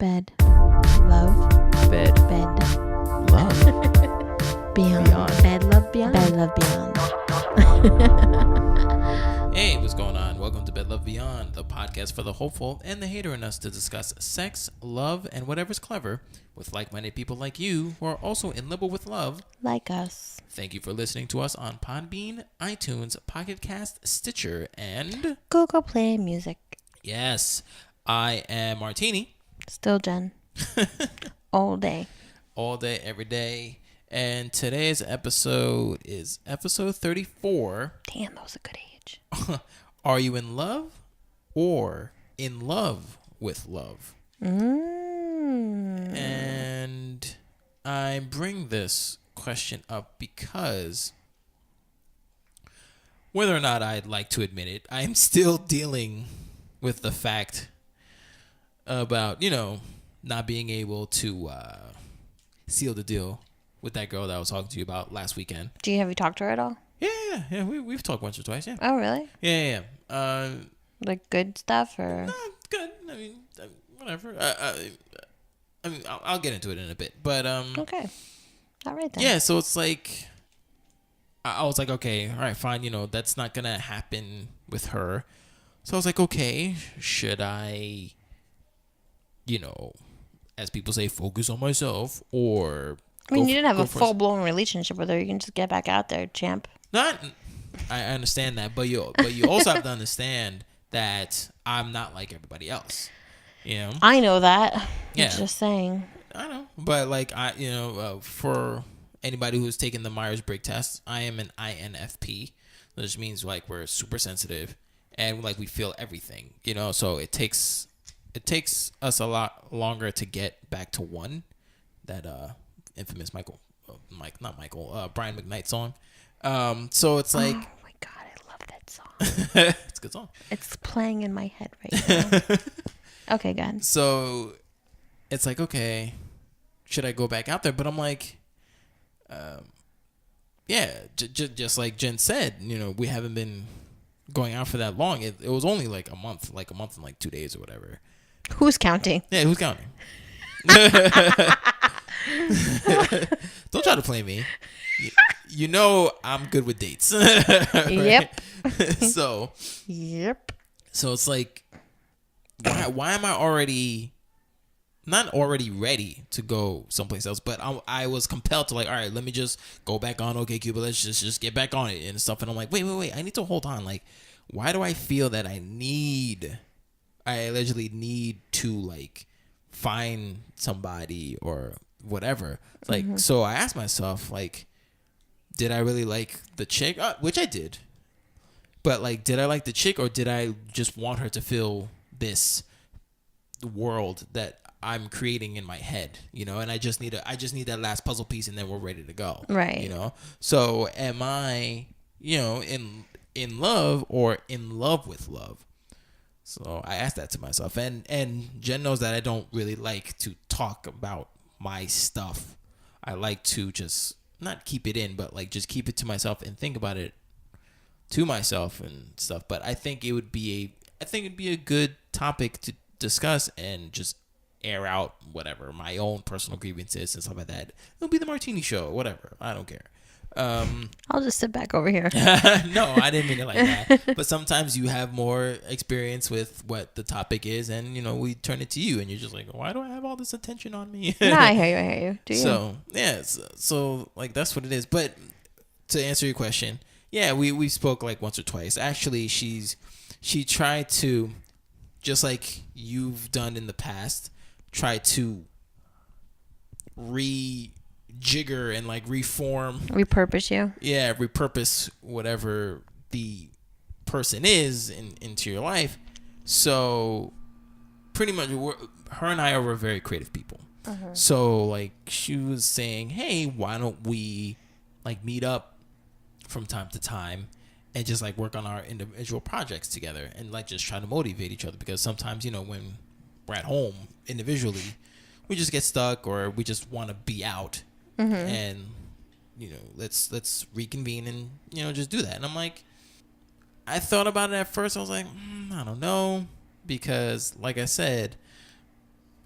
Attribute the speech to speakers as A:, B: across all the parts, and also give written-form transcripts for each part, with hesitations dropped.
A: Bed. Love.
B: Bed.
A: Bed.
B: Love.
A: Beyond.
B: Beyond.
A: Bed, love, beyond. Bed, love, beyond.
B: Hey, what's going on? Welcome to Bed Love Beyond, the podcast for the hopeful and the hater in us to discuss sex, love, and whatever's clever with like-minded people like you who are also in love with love.
A: Like us.
B: Thank you for listening to us on Podbean, iTunes, Pocket Cast, Stitcher, and
A: Google Play Music.
B: yes, I am Martini.
A: Still Jen. All day.
B: All day, every day. And today's episode is episode 34.
A: Damn, that was a good age.
B: Are you in love or in love with love? And I bring this question up because whether or not I'd like to admit it, I'm still dealing with the fact about, not being able to seal the deal with that girl that I was talking to you about last weekend.
A: Have you talked to her at all?
B: Yeah. We've talked once or twice, yeah.
A: Oh, really?
B: Yeah.
A: Like good stuff or?
B: Good. I mean, whatever. I'll get into it in a bit, but
A: Okay. All right then.
B: yeah. So it's like, I was like, okay, all right, fine. That's not gonna happen with her. So I was like, okay, should I, as people say, focus on myself, or
A: I mean, you didn't have a full-blown relationship with her. You can just get back out there, champ.
B: I understand that, but you also have to understand that I'm not like everybody else.
A: I know that.
B: Yeah.
A: I'm just saying.
B: I know, but like for anybody who's taken the Myers-Briggs test, I am an INFP, which means like we're super sensitive and like we feel everything. So it takes us a lot longer to get back to one. That infamous Brian McKnight song. So it's like,
A: oh my god, I love that song.
B: it's a good song.
A: It's playing in my head right now. Okay, go ahead.
B: So it's like, okay, should I go back out there? But I'm like, just like Jen said, we haven't been going out for that long. It was only like a month and like 2 days or whatever.
A: Who's counting?
B: Yeah, who's counting? Don't try to play me. I'm good with dates.
A: Yep.
B: So it's like, why am I not already ready to go someplace else, but I was compelled to, like, all right, let me just go back on OkCupid, let's just get back on it and stuff. And I'm like, wait, I need to hold on. Like, why do I feel that I allegedly need to, like, find somebody or whatever? Like, so I asked myself, like, did I really like the chick? Which I did. But, like, did I like the chick, or did I just want her to feel this world that I'm creating in my head, and I just need that last puzzle piece, and then we're ready to go.
A: Right.
B: So am I, in love or in love with love? So I asked that to myself, and Jen knows that I don't really like to talk about my stuff. I like to just not keep it in, but like just keep it to myself and think about it to myself and stuff. But I think it'd be a good topic to discuss and just air out whatever my own personal grievances and stuff like that. It'll be the Martini Show, whatever. I don't care.
A: I'll just sit back over here.
B: No, I didn't mean it like that. But sometimes you have more experience with what the topic is, and we turn it to you, and you're just like, why do I have all this attention on me?
A: No, I hear you. Do you?
B: So yeah, so like that's what it is. But to answer your question, yeah, we spoke like once or twice. Actually, she tried to, just like you've done in the past, try to rejigger and like reform,
A: repurpose you.
B: Yeah, repurpose whatever the person is into your life. So pretty much, her and I are very creative people. So like she was saying, hey, why don't we like meet up from time to time and just like work on our individual projects together and like just try to motivate each other, because sometimes when we're at home individually, we just get stuck, or we just want to be out, and let's reconvene and just do that. And I'm like, I thought about it at first. I was like, I don't know, because like I said,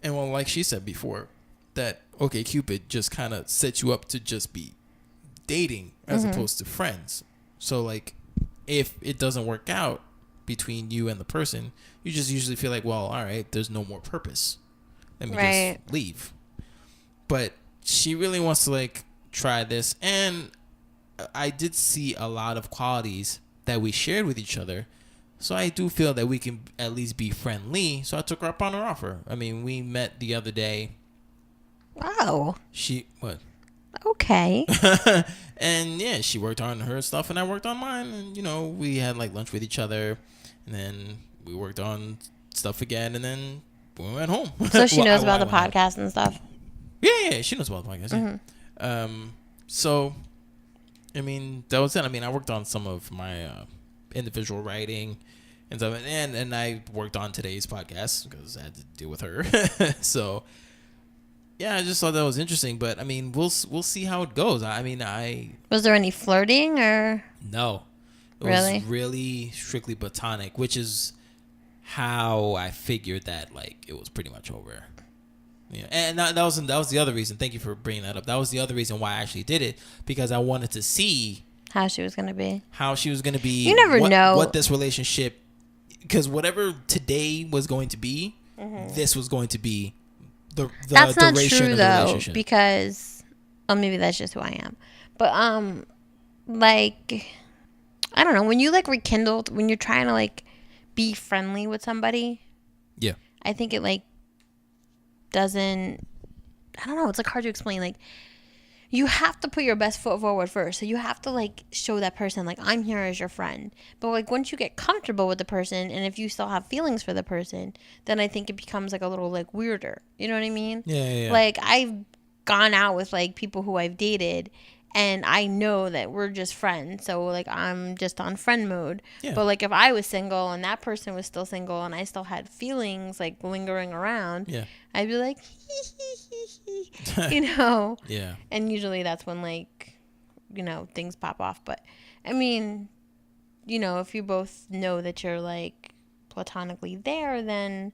B: And well, like she said before, that OkCupid just kind of sets you up to just be dating as opposed to friends. So like, if it doesn't work out between you and the person, you just usually feel like, well, all right, there's no more purpose. Let me just leave. But she really wants to like try this, and I did see a lot of qualities that we shared with each other. So I do feel that we can at least be friendly. So I took her up on her offer. I mean, we met the other day.
A: Wow.
B: What?
A: Okay.
B: And yeah, she worked on her stuff and I worked on mine. And, you know, we had like lunch with each other. And then we worked on stuff again. And then we went home.
A: So she knows about the podcast and stuff?
B: Yeah, she knows about the podcast. Yeah. So, I mean, that was it. I mean, I worked on some of my individual writing and stuff. And I worked on today's podcast because I had to deal with her. So... yeah, I just thought that was interesting, but I mean, we'll see how it goes. I mean,
A: was there any flirting or
B: no? It
A: really?
B: was really strictly platonic, which is how I figured that like it was pretty much over. Yeah, and that was the other reason. Thank you for bringing that up. That was the other reason why I actually did it, because I wanted to see
A: how she was gonna be.
B: You
A: never know
B: what this relationship, because whatever today was going to be, this was going to be.
A: That's not true though, because maybe that's just who I am. But like, I don't know, when you like rekindled, when you're trying to like be friendly with somebody,
B: yeah,
A: I think it like doesn't, I don't know, it's like hard to explain. Like, you have to put your best foot forward first. So you have to like show that person like, I'm here as your friend. But like once you get comfortable with the person, and if you still have feelings for the person, then I think it becomes like a little like weirder. You know what I mean?
B: Yeah.
A: Like I've gone out with like people who I've dated, and I know that we're just friends. So like I'm just on friend mode. Yeah. But like if I was single and that person was still single and I still had feelings like lingering around,
B: yeah,
A: I'd be like, you know?
B: Yeah.
A: And usually that's when like, you know, things pop off. But I mean, you know, if you both know that you're like platonically there, then,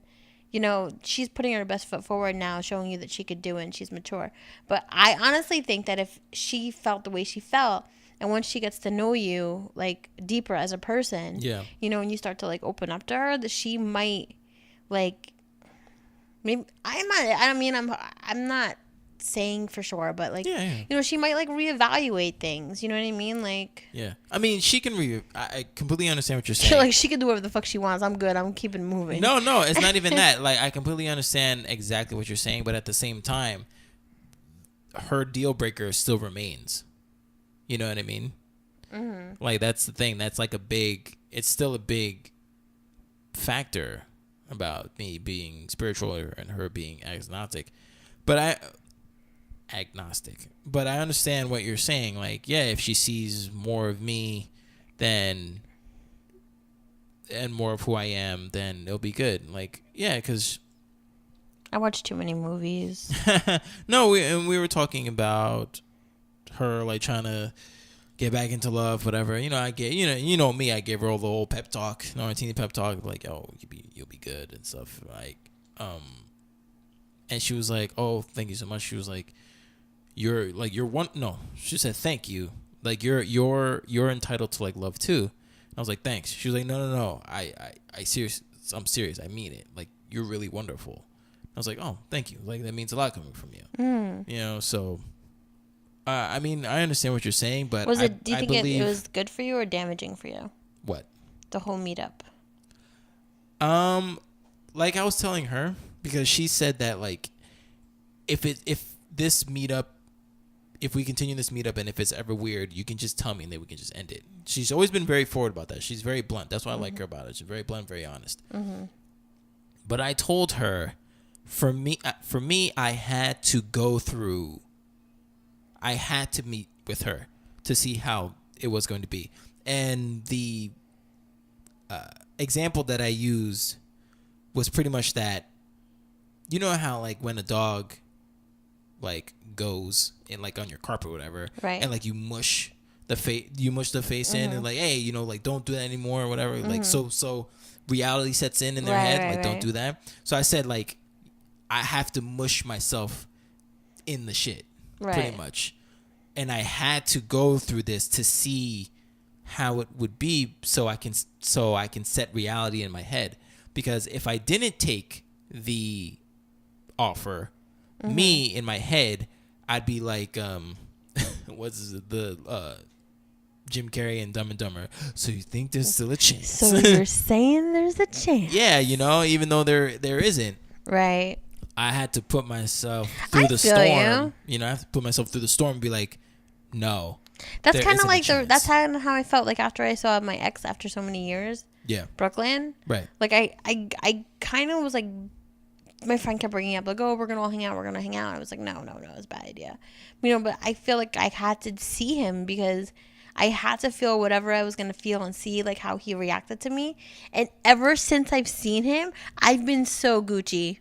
A: you know, she's putting her best foot forward now, showing you that she could do it and she's mature. But I honestly think that if she felt the way she felt, and once she gets to know you like deeper as a person,
B: yeah,
A: you know, and you start to like open up to her, that she might like, maybe I'm not saying for sure, but like,
B: yeah.
A: you know, she might like reevaluate things. You know what I mean? Like,
B: yeah. I mean, she can I completely understand what you're saying.
A: Like, she can do whatever the fuck she wants. I'm good. I'm keeping moving.
B: No, it's not even that. Like, I completely understand exactly what you're saying, but at the same time, her deal breaker still remains. You know what I mean? Mm-hmm. Like, that's the thing. That's like it's still a big factor about me being spiritual and her being agnostic. But I understand what you're saying. Like, yeah, if she sees more of me and more of who I am, then it'll be good. Like, yeah, because
A: I watch too many movies.
B: No, we were talking about her like trying to get back into love, whatever. You know, I get you know me. I gave her all the old pep talk, Norantini pep talk, like, oh, you'll be good and stuff. Like, and she was like, oh, thank you so much. She was like, you're one. No, she said thank you. Like, you're entitled to like love too. And I was like, thanks. She was like, no. I'm serious. I mean it. Like, you're really wonderful. I was like, oh, thank you. Like, that means a lot coming from you. You know, so. I mean, I understand what you're saying, but
A: do you think it was good for you or damaging for you?
B: What?
A: The whole meetup.
B: Like I was telling her, because she said that like, if this meetup, if we continue this meetup and if it's ever weird, you can just tell me and then we can just end it. She's always been very forward about that. She's very blunt. That's what I like her about it. She's very blunt, very honest. Mm-hmm. But I told her, for me, I had to meet with her to see how it was going to be. And the example that I used was pretty much that, you know how like when a dog like goes in like on your carpet or whatever,
A: right,
B: and like you mush the face in and like, hey, you know, like don't do that anymore or whatever. Like so reality sets in their head, like don't do that. So I said, like, I have to mush myself in the shit, pretty
A: Right.
B: much. And I had to go through this to see how it would be, so I can set reality in my head. Because if I didn't take the offer, me in my head, I'd be like, what's the Jim Carrey and Dumb and Dumber? So you think there's still a chance?
A: So you're saying there's a chance?
B: Yeah, even though there isn't.
A: Right.
B: I had to put myself through the storm. I have to put myself through the storm and be like, no.
A: That's kind of like that's kind of how I felt like after I saw my ex after so many years.
B: Yeah.
A: Brooklyn.
B: Right.
A: Like I kind of was like, my friend kept bringing up like, oh, we're gonna all hang out. We're gonna hang out. I was like, no, it's a bad idea. But I feel like I had to see him because I had to feel whatever I was gonna feel and see like how he reacted to me. And ever since I've seen him, I've been so Gucci.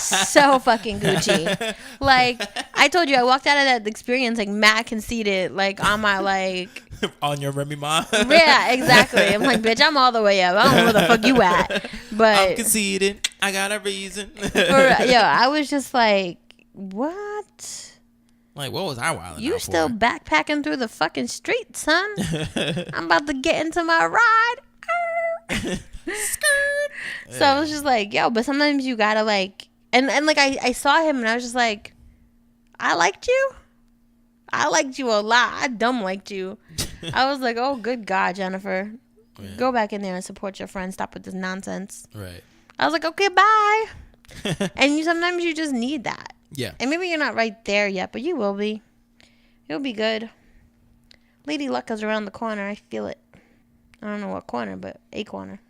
A: So fucking Gucci. Like I told you, I walked out of that experience like mad conceited, like on my like
B: on your Remy Ma.
A: Yeah, exactly. I'm like, bitch, I'm all the way up. I don't know where the fuck you at, but
B: I'm conceited. I got a reason.
A: I was just like, what?
B: Like, what was I wilding
A: You
B: out
A: still
B: for?
A: backpacking through the fucking streets, son? I'm about to get into my ride. Skirt. So I was just like, yo, but sometimes you gotta like, and like I saw him and I was just like, I liked you a lot. I dumb liked you. I was like, oh, good God, Jennifer. Yeah. Go back in there and support your friend. Stop with this nonsense.
B: Right.
A: I was like, okay, bye. And sometimes you just need that.
B: Yeah.
A: And maybe you're not right there yet, but you will be. You'll be good. Lady Luck is around the corner. I feel it. I don't know what corner, but a corner.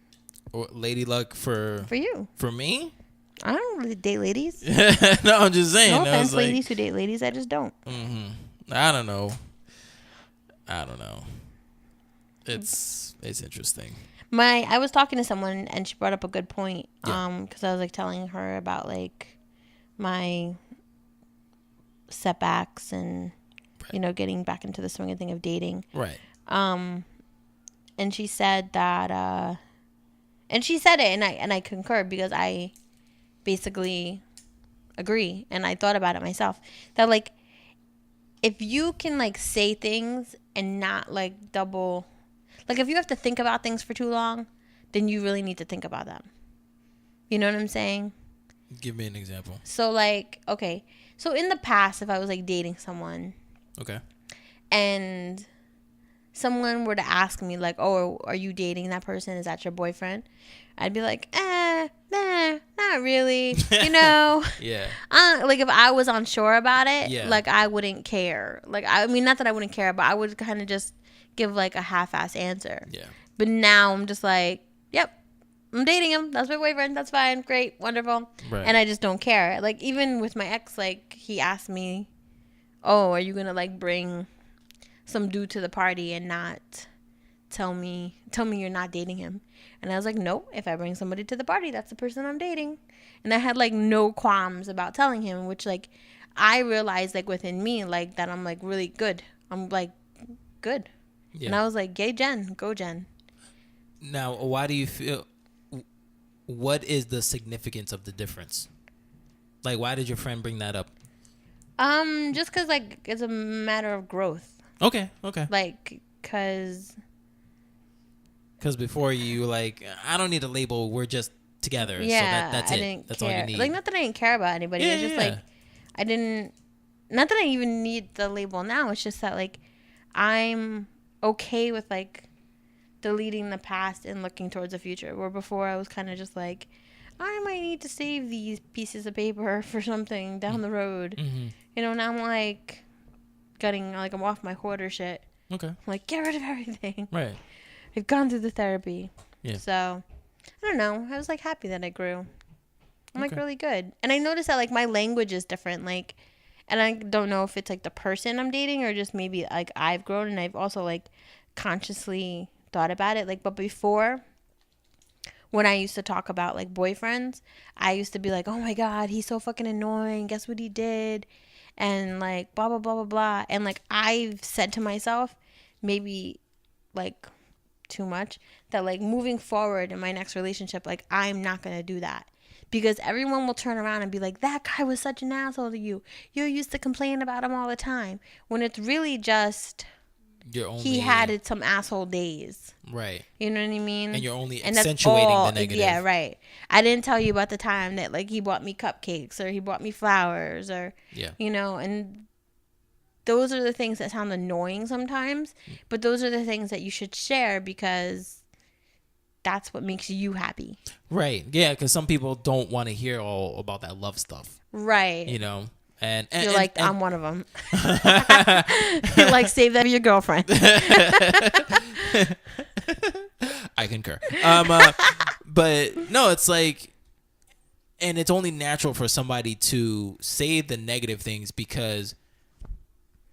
B: Lady Luck for
A: you.
B: For me?
A: I don't really date ladies.
B: No, I'm just saying.
A: No offense, ladies who date ladies. I just don't.
B: Mm-hmm. I don't know. It's interesting.
A: I was talking to someone and she brought up a good point.
B: Yeah.
A: Because I was like telling her about like my setbacks and getting back into the swing thing of dating.
B: Right.
A: And she said that and she said it and I concur because I basically agree and I thought about it myself that like if you can like say things and not like double, like if you have to think about things for too long, then you really need to think about them. You know what I'm saying?
B: Give me an example.
A: So like, okay. So in the past, if I was like dating someone.
B: Okay.
A: And someone were to ask me like, oh, are you dating that person? Is that your boyfriend? I'd be like, nah, not really. Yeah. Like if I was unsure about it, like I wouldn't care. Like, I mean, not that I wouldn't care, but I would kind of just give like a half-ass answer.
B: Yeah.
A: But now I'm just like, yep, I'm dating him. That's my boyfriend. That's fine. Great. Wonderful.
B: Right.
A: And I just don't care. Like even with my ex, like he asked me, oh, are you going to like bring some dude to the party and not tell me you're not dating him? And I was like, no, if I bring somebody to the party, that's the person I'm dating. And I had like no qualms about telling him, which like I realized like within me like that I'm like really good. I'm like good. Yeah. And I was like, yay, Jen, go Jen.
B: Now, why do you feel, what is the significance of the difference? Like, why did your friend bring that up?
A: Just because like it's a matter of growth.
B: Okay.
A: Like, because
B: before you like, I don't need a label. We're just together.
A: Yeah,
B: so that's
A: I
B: it.
A: Didn't
B: that's
A: care.
B: all you need.
A: Like, not that I didn't care about anybody. It's just like I didn't. Not that I even need the label now. It's just that like I'm okay with like deleting the past and looking towards the future. Where before I was kind of just like, I might need to save these pieces of paper for something down the road.
B: Mm-hmm.
A: Now I'm like I'm off my hoarder shit.
B: Okay.
A: I'm like, get rid of everything.
B: Right.
A: I've gone through the therapy.
B: Yeah.
A: So, I don't know. I was like happy that I grew. I'm like really good. And I noticed that like my language is different. Like, and I don't know if it's like the person I'm dating or just maybe like I've grown and I've also like consciously thought about it. Like, but before, when I used to talk about like boyfriends, I used to be like, oh my God, he's so fucking annoying. Guess what he did? And like blah, blah, blah, blah, blah. And like I've said to myself, maybe like too much, that like moving forward in my next relationship, like I'm not going to do that. because everyone will turn around and be like, that guy was such an asshole to you. You used to complain about him all the time. When it's really just he had some asshole days.
B: Right.
A: You know what I mean?
B: And you're only
A: and
B: accentuating the negative.
A: Yeah, right. I didn't tell you about the time that like he bought me cupcakes or he bought me flowers or, you know, and those are the things that sound annoying sometimes, but those are the things that you should share because that's what makes you happy.
B: Right. Yeah, because some people don't want to hear all about that love stuff.
A: Right.
B: You know? And
A: you're like, I'm one of them. You're like, save that for your girlfriend.
B: I concur. But no, it's like, and it's only natural for somebody to say the negative things because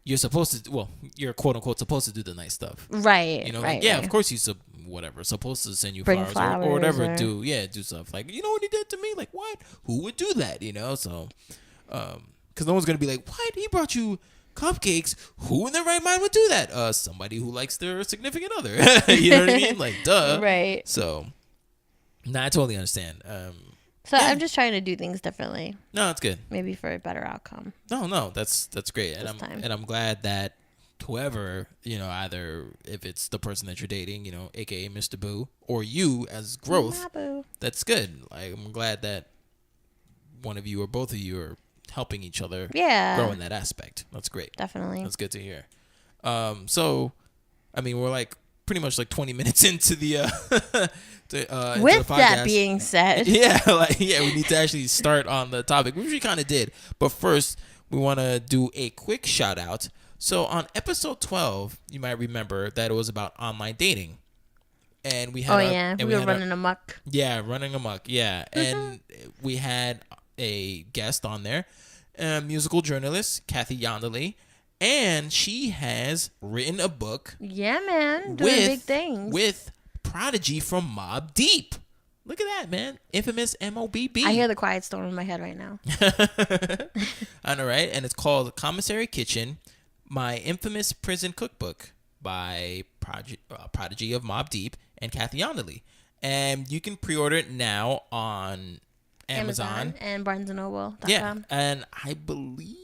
B: you're supposed to, well, you're quote unquote supposed to do the nice stuff.
A: Right.
B: You know,
A: right,
B: like, yeah,
A: right.
B: Of course whatever, supposed to send you
A: Bring
B: flowers or whatever,
A: or...
B: do stuff. Like, you know what he did to me? Like, what? Who would do that? You know, so, because no one's going to be like, what? He brought you cupcakes. Who in their right mind would do that? Somebody who likes their significant other. You know what I mean? Like, duh.
A: Right.
B: So, I totally understand.
A: So I'm just trying to do things differently.
B: No, that's good.
A: Maybe for a better outcome.
B: No, that's great. And I'm glad that whoever, you know, either if it's the person that you're dating, you know, aka Mr. Boo, or you as growth, that's good. Like, I'm glad that one of you or both of you are helping each other grow in that aspect. That's great.
A: Definitely.
B: That's good to hear. So, I mean, we're like pretty much like 20 minutes into the
A: with that being said,
B: we need to actually start on the topic, which we kind of did. But first, we want to do a quick shout out. So on episode 12, you might remember that it was about online dating, and we had
A: we were running amok.
B: Yeah, running amok. Yeah, and we had a guest on there, a musical journalist, Kathy Yonderly. And she has written a book.
A: Yeah, man. Doing big things.
B: With Prodigy from Mobb Deep. Look at that, man. Infamous MOBB.
A: I hear the quiet storm in my head right now.
B: I know, right? And it's called Commissary Kitchen, My Infamous Prison Cookbook by Prodigy of Mobb Deep and Kathy Yonderly. And you can pre-order it now on Amazon.
A: And BarnesandNoble.com.
B: Yeah, and I believe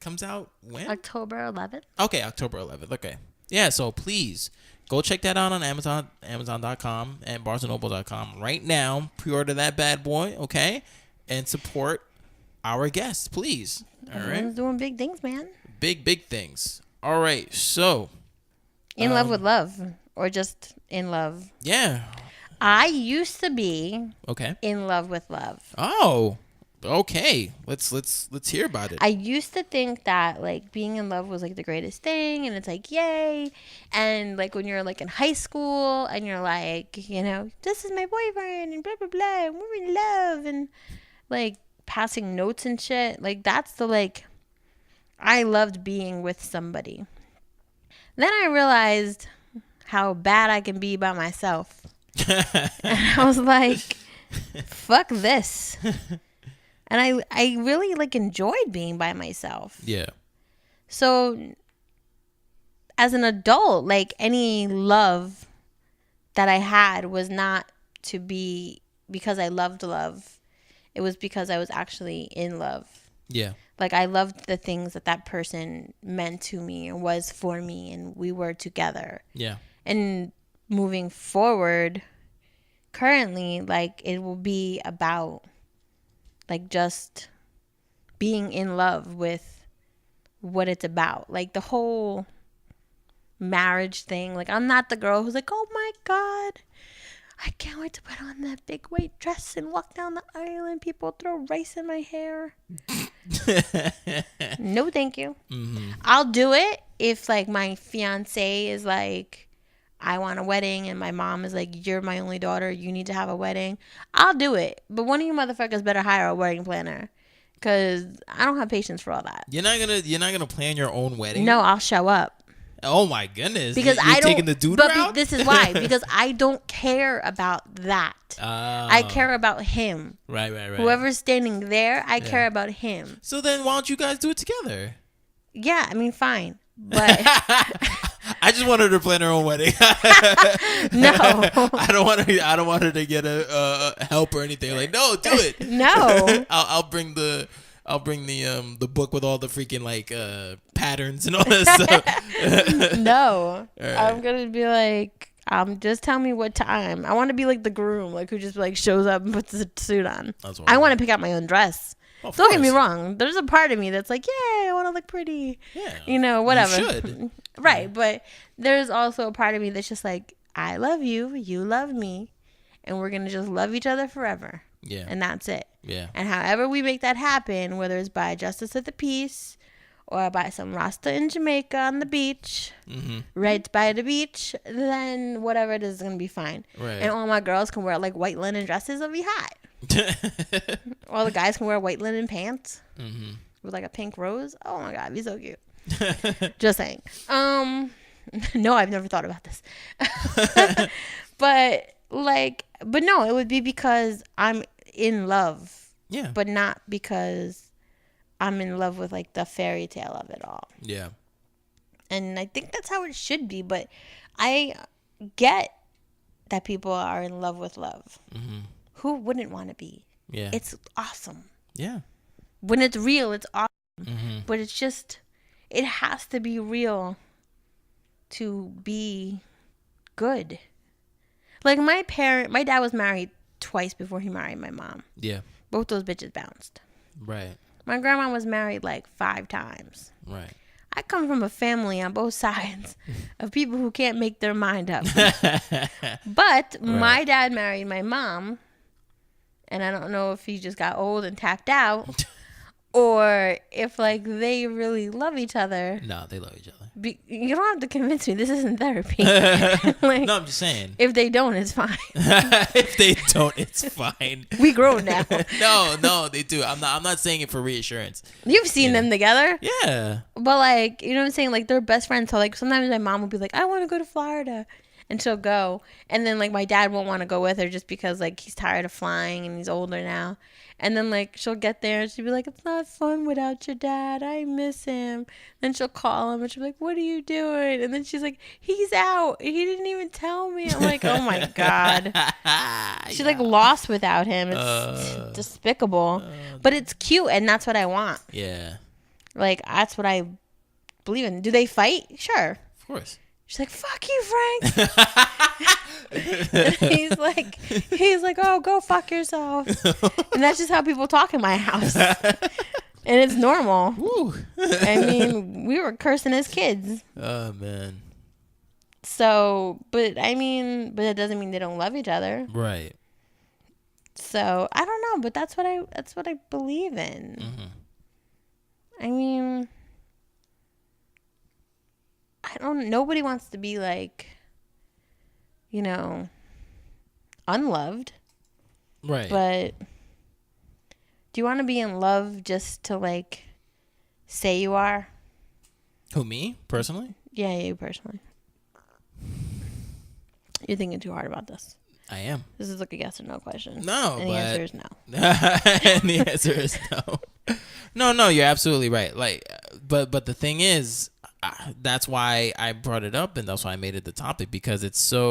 B: comes out when?
A: October 11th.
B: Okay, October 11th. Okay. Yeah, so please go check that out on Amazon.com and BarnesandNoble.com right now. Pre-order that bad boy, okay? And support our guests, please. All right?
A: Everyone's doing big things, man.
B: Big things. All right, so.
A: In love with love or just in love?
B: Yeah.
A: I used to be in love with love.
B: Oh. Okay, let's hear about it.
A: I used to think that like being in love was like the greatest thing, and it's like yay, and like when you're like in high school and you're like, you know, this is my boyfriend and blah blah blah, and we're in love, and like passing notes and shit. Like that's the like, I loved being with somebody. Then I realized how bad I can be by myself, and I was like, fuck this. And I really, like, enjoyed being by myself.
B: Yeah.
A: So, as an adult, like, any love that I had was not to be because I loved love. It was because I was actually in love.
B: Yeah.
A: Like, I loved the things that person meant to me and was for me, and we were together.
B: Yeah.
A: And moving forward, currently, like, it will be about like just being in love with what it's about. Like the whole marriage thing. Like I'm not the girl who's like, oh my God, I can't wait to put on that big white dress and walk down the aisle and people throw rice in my hair. No, thank you. Mm-hmm. I'll do it if like my fiance is like, I want a wedding, and my mom is like, you're my only daughter, you need to have a wedding. I'll do it. But one of you motherfuckers better hire a wedding planner, because I don't have patience for all that.
B: You're not gonna plan your own wedding?
A: No, I'll show up.
B: Oh my goodness.
A: Because
B: you're
A: I don't
B: taking the dude route?
A: This is why. Because I don't care about that. I care about him.
B: Right.
A: Whoever's standing there, I care about him.
B: So then why don't you guys do it together?
A: Yeah, I mean, fine. But
B: I just want her to plan her own wedding.
A: No.
B: I don't want her to get a help or anything. Like, no, do it.
A: No.
B: I'll bring the book with all the freaking like patterns and all that stuff.
A: No.
B: All right.
A: I'm gonna be like, just tell me what time. I want to be like the groom, like who just like shows up and puts the suit on. I want to pick out my own dress.
B: Of
A: Don't get me
B: course.
A: wrong. There's a part of me that's like, yeah, I want to look pretty.
B: Yeah.
A: You know, whatever.
B: You should.
A: Right. But there's also a part of me that's just like, I love you. You love me. And we're going to just love each other forever.
B: Yeah.
A: And that's it.
B: Yeah.
A: And however we make that happen, whether it's by justice of the peace or by some Rasta in Jamaica on the beach, right by the beach, then whatever it is going to be fine.
B: Right.
A: And all my girls can wear like white linen dresses. It'll be hot. All the guys can wear white linen pants with like a pink rose. Oh my God, it'd be so cute. Just saying. No, I've never thought about this. But no, it would be because I'm in love.
B: Yeah.
A: But not because I'm in love with like the fairy tale of it all.
B: Yeah.
A: And I think that's how it should be. But I get that people are in love with love. Who wouldn't want to be?
B: Yeah.
A: It's awesome.
B: Yeah.
A: When it's real, it's awesome. But it's just, it has to be real to be good. Like my dad was married twice before he married my mom.
B: Yeah.
A: Both those bitches bounced.
B: Right. My
A: grandma was married like 5 times.
B: Right.
A: I come from a family on both sides of people who can't make their mind up. But my dad married my mom. And I don't know if he just got old and tapped out or if like they really love each other.
B: No, they love each other.
A: You don't have to convince me. This isn't therapy. Like,
B: no, I'm just saying.
A: If they don't, it's fine.
B: If they don't, it's fine.
A: We grown now.
B: No, they do. I'm not saying it for reassurance.
A: You've seen them together.
B: Yeah.
A: But like, you know what I'm saying? Like they're best friends. So like sometimes my mom will be like, I want to go to Florida. And she'll go. And then like my dad won't want to go with her just because like he's tired of flying and he's older now. And then like she'll get there and she'll be like, it's not fun without your dad. I miss him. Then she'll call him and she'll be like, what are you doing? And then she's like, he's out. He didn't even tell me. I'm like, oh my God. She's like lost without him. It's despicable. But it's cute and that's what I want.
B: Yeah.
A: Like that's what I believe in. Do they fight? Sure.
B: Of course.
A: She's like, fuck you, Frank. he's like, oh, go fuck yourself. And that's just how people talk in my house. And it's normal.
B: Woo.
A: I mean, we were cursing as kids.
B: Oh, man.
A: So, but that doesn't mean they don't love each other.
B: Right.
A: So, I don't know, but that's what I believe in. I mean, nobody wants to be like, you know, unloved.
B: Right.
A: But do you want to be in love just to like say you are?
B: Who, me? Personally?
A: Yeah, you personally. You're thinking too hard about this.
B: I am.
A: This is like a yes or no question.
B: No,
A: and the answer is no.
B: And the answer is no. No, you're absolutely right. Like, but the thing is, that's why I brought it up, and that's why I made it the topic, because it's such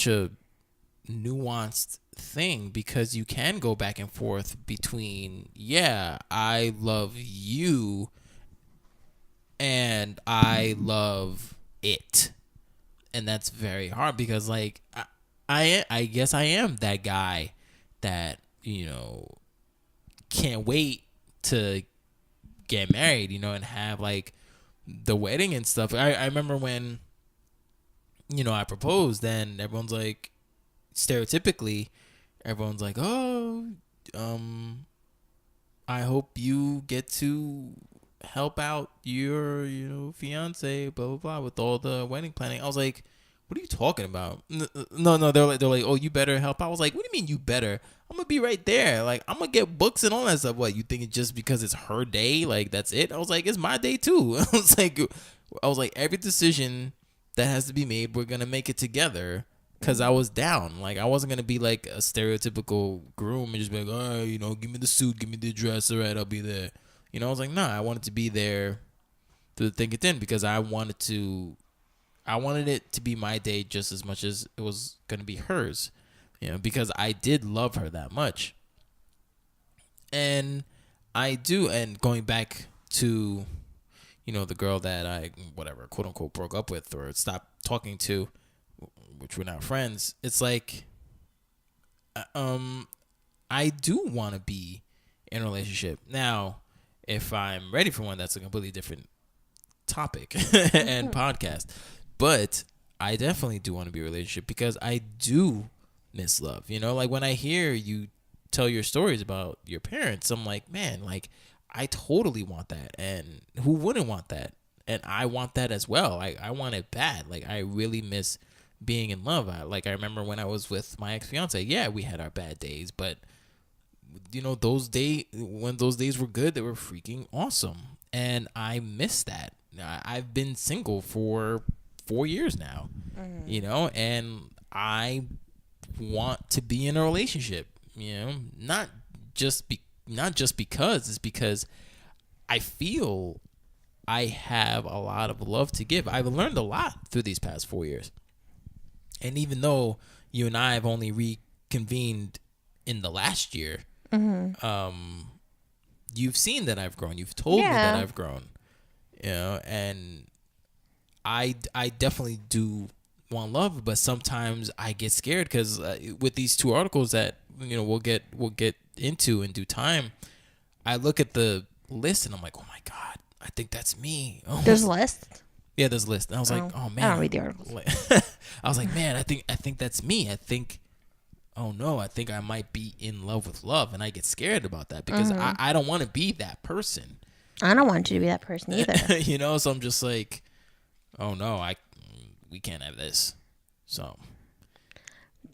B: a nuanced thing, because you can go back and forth between, yeah, I love you and I love it. And that's very hard, because like I guess I am that guy that, you know, can't wait to get married, you know, and have like the wedding and stuff. I remember when, you know, I proposed, and everyone's like, stereotypically, everyone's like, oh, I hope you get to help out your, you know, fiance, blah blah blah, with all the wedding planning. I was like, what are you talking about? No, they're like, oh, you better help out. I was like, what do you mean you better? I'm gonna be right there. Like, I'm gonna get books and all that stuff. What, you think it's just because it's her day, like that's it? I was like, it's my day too. I was like, every decision that has to be made, we're gonna make it together. Cause I was down. Like, I wasn't gonna be like a stereotypical groom and just be like, oh, you know, give me the suit, give me the dress, all right, I'll be there. You know, I was like, nah, I wanted to be there through the thick and thin because I wanted it to be my day just as much as it was going to be hers, because I did love her that much. And I do. And going back to, the girl that I, whatever, quote unquote, broke up with or stopped talking to, which we're now friends, it's like, I do want to be in a relationship. Now, if I'm ready for one, that's a completely different topic and podcast. But I definitely do want to be in a relationship because I do miss love. Like when I hear you tell your stories about your parents, I'm like, man, like I totally want that. And who wouldn't want that? And I want that as well. I want it bad. Like I really miss being in love. I remember when I was with my ex-fiance, yeah, we had our bad days, but when those days were good, they were freaking awesome. And I miss that. I've been single for 4 years now, and I want to be in a relationship, not just because, it's because I feel I have a lot of love to give. I've learned a lot through these past 4 years. And even though you and I have only reconvened in the last year, you've seen that I've grown. You've told me that I've grown, and I definitely do want love, but sometimes I get scared because with these two articles that we'll get into in due time, I look at the list and I'm like, oh my god, I think that's me. Oh.
A: There's a list.
B: Yeah, there's a list. And I was like, oh man,
A: I don't read the articles.
B: I was like, man, I think that's me. I think, oh no, I think I might be in love with love, and I get scared about that because I don't want to be that person.
A: I don't want you to be that person either.
B: So I'm just like, oh no, we can't have this. So,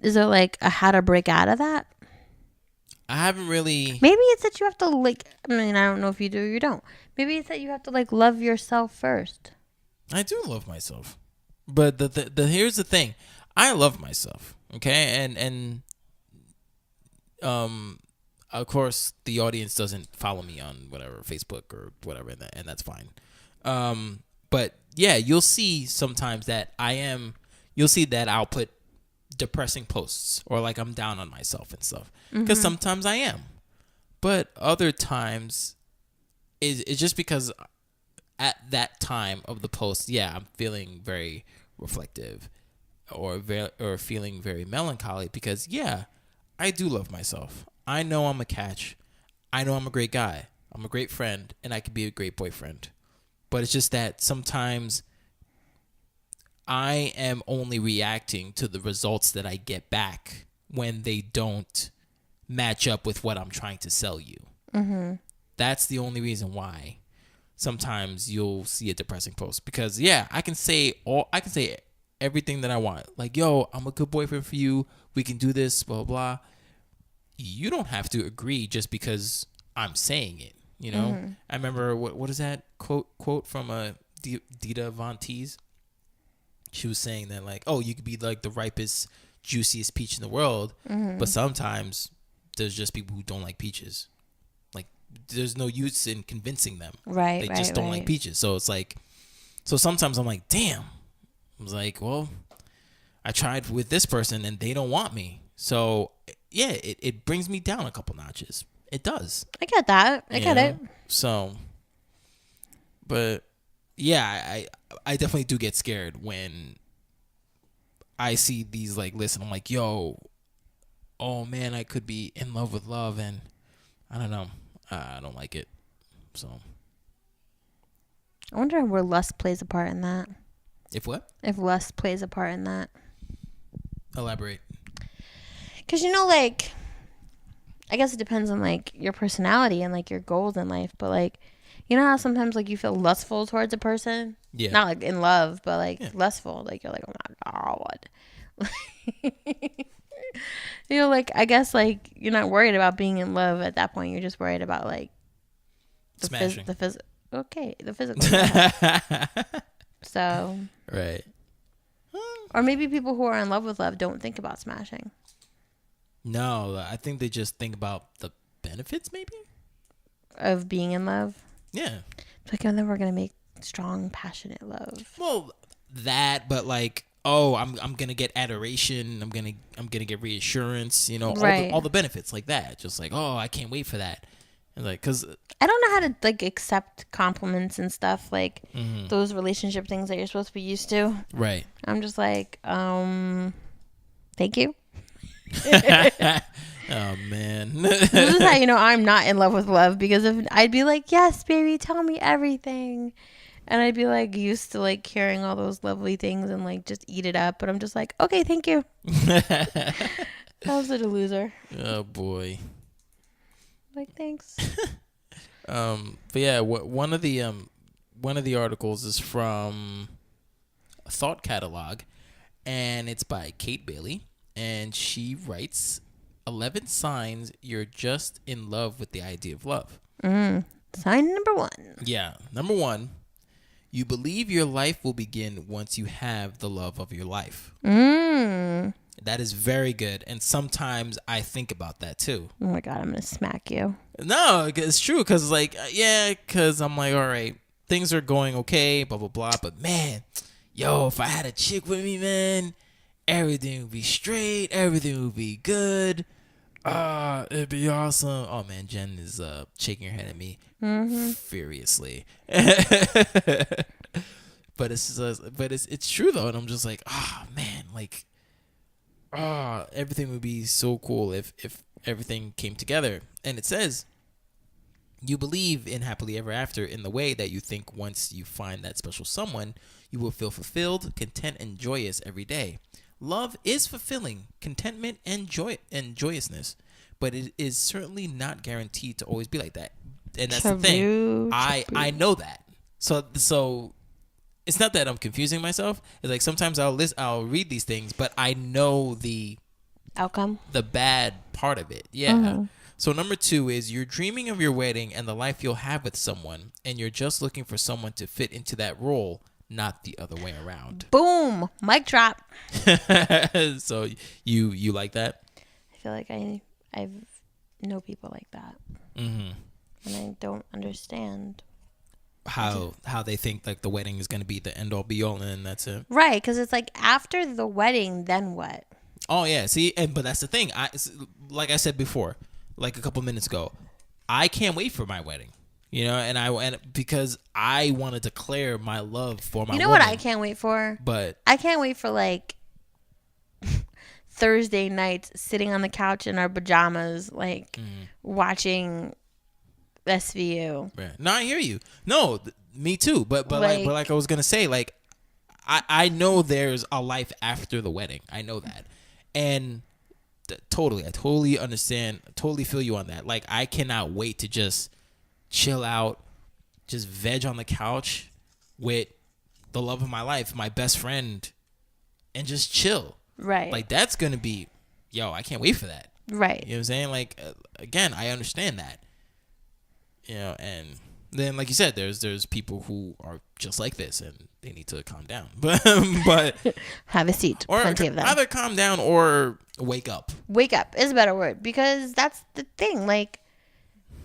A: is there like a how to break out of that?
B: I haven't really.
A: Maybe it's that you have to I don't know if you do or you don't. Maybe it's that you have to love yourself first.
B: I do love myself, but the here's the thing, I love myself, okay, and of course the audience doesn't follow me on whatever Facebook or whatever, and that's fine. But yeah, you'll see sometimes that you'll see that I'll put depressing posts or like I'm down on myself and stuff because sometimes I am, but other times it's just because at that time of the post, yeah, I'm feeling very reflective or feeling very melancholy because, yeah, I do love myself. I know I'm a catch. I know I'm a great guy. I'm a great friend, and I could be a great boyfriend. But it's just that sometimes I am only reacting to the results that I get back when they don't match up with what I'm trying to sell you. That's the only reason why sometimes you'll see a depressing post because, yeah, I can say everything that I want. Like, yo, I'm a good boyfriend for you. We can do this, blah, blah. You don't have to agree just because I'm saying it, I remember, what is that quote from Dita Von Teese? She was saying that, like, oh, you could be like the ripest, juiciest peach in the world, but sometimes there's just people who don't like peaches. Like, there's no use in convincing them.
A: Right,
B: They just don't like peaches. So it's like, sometimes I'm like, damn. I was like, well, I tried with this person and they don't want me. So, yeah, it brings me down a couple notches. It does.
A: I get that. I get it.
B: So, but yeah, I definitely do get scared when I see these lists and I'm like, yo, oh man, I could be in love with love, and I don't know. I don't like it. So,
A: I wonder where lust plays a part in that.
B: If what?
A: If lust plays a part in that.
B: Elaborate.
A: Because, I guess it depends on, your personality and, your goals in life. But, you know how sometimes, you feel lustful towards a person?
B: Yeah.
A: Not, in love, but, lustful. You're like, oh, my God. I guess, you're not worried about being in love at that point. You're just worried about,
B: smashing.
A: The physical. So.
B: Right.
A: Or maybe people who are in love with love don't think about smashing.
B: No, I think they just think about the benefits, maybe?
A: Of being in love?
B: Yeah.
A: And then we're going to make strong, passionate love.
B: Well, that, but like, oh, I'm gonna get adoration. I'm gonna get reassurance. You know,
A: Right.
B: all the benefits like that. Just like, oh, I can't wait for that. And like, cause
A: I don't know how to like accept compliments and stuff, like those relationship things that you're supposed to be used to.
B: right.
A: I'm just like, thank you.
B: Oh man.
A: This is how you know I'm not in love with love, because if I'd be like, yes, baby, tell me everything. And I'd be like used to like hearing all those lovely things and like just eat it up. But I'm just like, okay, thank you. I was a loser.
B: Oh boy.
A: Like, thanks.
B: But yeah, one of the articles is from a Thought Catalog, and it's by Kate Bailey, and she writes 11 signs you're just in love with the idea of love.
A: Sign number 1.
B: Yeah, number 1, you believe your life will begin once you have the love of your life. That is very good, and sometimes I think about that too.
A: Oh my God, I'm gonna smack you.
B: No, it's true, because like, yeah, because I'm like, all right, things are going okay, blah blah blah, but man, yo, if I had a chick with me, man, everything would be straight, everything would be good. It'd be awesome. Oh man, Jen is shaking her head at me furiously. But it's true though, and I'm just like, man, like, everything would be so cool if everything came together. And it says, you believe in happily ever after in the way that you think once you find that special someone, you will feel fulfilled, content, and joyous every day. Love is fulfilling, contentment, and joyousness, but it is certainly not guaranteed to always be like that. And that's the thing. I know that. So it's not that I'm confusing myself. It's like sometimes I'll read these things, but I know the
A: outcome,
B: the bad part of it. Yeah. So number 2 is you're dreaming of your wedding and the life you'll have with someone, and you're just looking for someone to fit into that role, not the other way around.
A: Boom, mic drop.
B: So you like that?
A: I feel like I know people like that, and I don't understand
B: how they think like the wedding is going to be the end all be all, and that's it.
A: Right, because it's like after the wedding, then what?
B: Oh yeah, see, but that's the thing. Like I said before, like a couple minutes ago, I can't wait for my wedding. You know, and because I want to declare my love for my.
A: You know
B: woman,
A: what I can't wait for?
B: But
A: I can't wait for like Thursday nights sitting on the couch in our pajamas, like watching SVU.
B: Yeah. No, I hear you. No, me too. But like I was gonna say, like I know there's a life after the wedding. I know that, and I totally understand. Totally feel you on that. Like I cannot wait to just chill out, just veg on the couch with the love of my life, my best friend, and just chill.
A: Right.
B: Like that's gonna be, I can't wait for that.
A: Right.
B: You know what I'm saying? Like again, I understand that. You know, and then like you said, there's people who are just like this, and they need to calm down. But
A: have a seat.
B: Or
A: plenty of them.
B: Either calm down or wake up.
A: Wake up is a better word, because that's the thing. Like,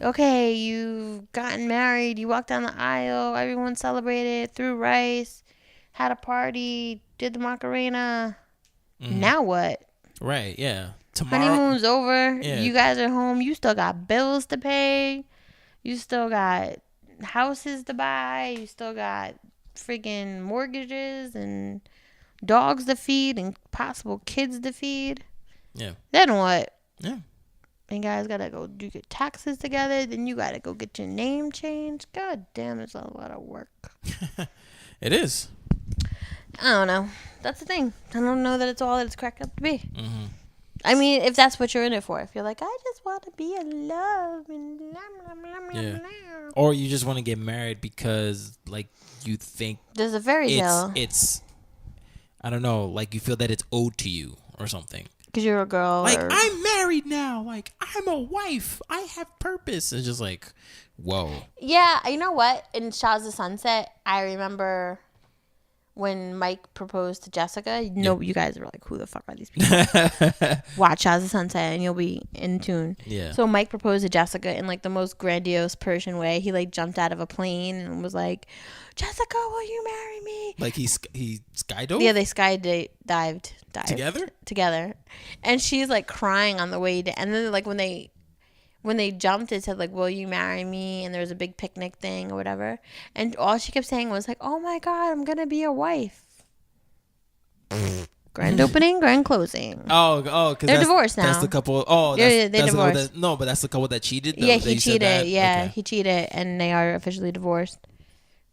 A: okay, you've gotten married, you walked down the aisle, everyone celebrated, threw rice, had a party, did the Macarena. Now what?
B: Right, yeah. Tomorrow,
A: honeymoon's over. Yeah. You guys are home. You still got bills to pay. You still got houses to buy. You still got freaking mortgages and dogs to feed and possible kids to feed.
B: Yeah.
A: Then what?
B: Yeah.
A: And guys gotta go do your taxes together. Then you gotta go get your name changed. God damn, it's a lot of work.
B: It is.
A: I don't know. That's the thing. I don't know that it's all that it's cracked up to be. I mean, if that's what you're in it for. If you're like, I just want to be in love and blah, blah, blah, blah,
B: yeah.
A: blah.
B: Or you just want to get married because, like, you think
A: there's a fairy tale.
B: It's, I don't know, like you feel that it's owed to you or something.
A: Because you're a girl.
B: Like, I'm married now. Like, I'm a wife. I have purpose. It's just like, whoa.
A: Yeah, you know what? In Shaw's the Sunset, I remember when Mike proposed to Jessica, no, you guys were like, who the fuck are these people? Watch As the Sunset and you'll be in tune.
B: Yeah.
A: So Mike proposed to Jessica in like the most grandiose Persian way. He like jumped out of a plane and was like, Jessica, will you marry me?
B: Like he skydove?
A: Yeah, they dived
B: together.
A: And she's like crying on the way to, and then like when they jumped, it said like, will you marry me? And there was a big picnic thing or whatever. And all she kept saying was like, oh my God, I'm going to be a wife. Grand opening, grand closing.
B: Because
A: they're divorced now.
B: That's the couple. Oh,
A: they divorced.
B: But that's the couple that cheated.
A: Yeah, he cheated. Yeah, okay. He cheated, and they are officially divorced.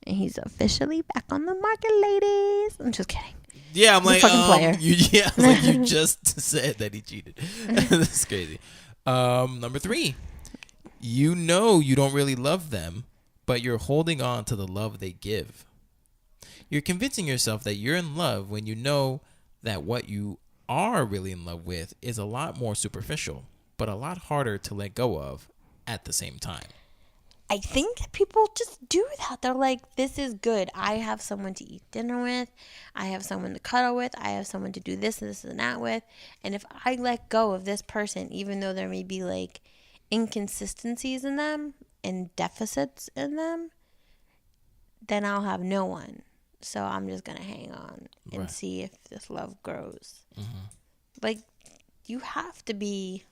A: And he's officially back on the market, ladies. I'm just kidding.
B: Yeah, I'm like,
A: fucking player.
B: You just said that he cheated. That's crazy. Number 3, you don't really love them, but you're holding on to the love they give. You're convincing yourself that you're in love when you know that what you are really in love with is a lot more superficial, but a lot harder to let go of at the same time.
A: I think that people just do that. They're like, this is good. I have someone to eat dinner with. I have someone to cuddle with. I have someone to do this and this and that with. And if I let go of this person, even though there may be like inconsistencies in them and deficits in them, then I'll have no one. So I'm just going to hang on and see if this love grows. Mm-hmm. Like, you have to be